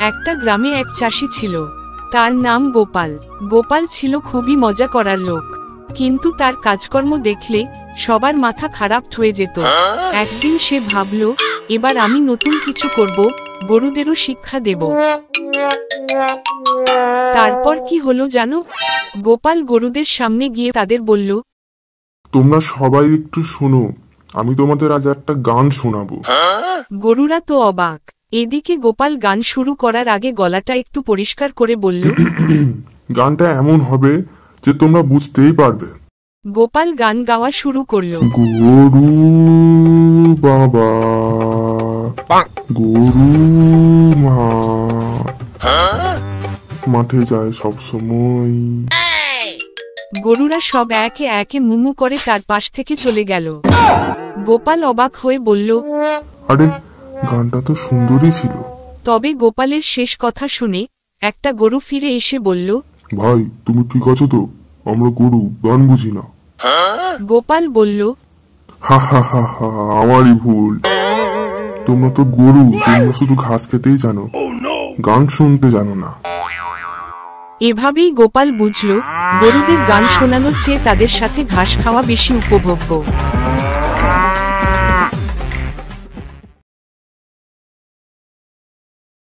একটা গ্রামে এক চাষি ছিল, তার নাম গোপাল। গোপাল ছিল খুবই মজা করার লোক, কিন্তু তার কাজকর্ম দেখলে সবার মাথা খারাপ হয়ে যেত। একদিন সে ভাবল, এবার আমি নতুন কিছু করব, গরুদেরও শিক্ষা দেব। তারপর কি হলো জানো? গোপাল গরুদের সামনে গিয়ে তাদের বলল, তোমরা সবাই একটু শোনো, আমি তোমাদের আজ একটা গান শোনাবো। গরুরা তো অবাক। এদিকে গোপাল গান শুরু করার আগে গলাটা একটু পরিষ্কার করে বলল, গানটা এমন হবে যে তোমরা বুঝতেই পারবে। গোপাল গান গাওয়া শুরু করলো। গরু বাবা, গরু মা, মাঠে যায় সব সময়। গরুরা সব একে একে মুমু করে তার পাশ থেকে চলে গেল। গোপাল অবাক হয়ে বলল, আরে, গানটা তো সুন্দরই ছিল। তবে গোপালের শেষ কথা শুনে একটা গরু ফিরে এসে বলল, ভাই, তুমি ঠিক আছো তো? আমরা গরু, গান বুঝি না। গোপাল বলল, হা হা হা হা, আমারই ভুল। তোমরা তো গরু, তোমরা শুধু ঘাস খেতেই জানো, গান শুনতে জানো না। এভাবেই গোপাল বুঝল, গরুদের গান শোনানোর চেয়ে তাদের সাথে ঘাস খাওয়া বেশি উপভোগ্য।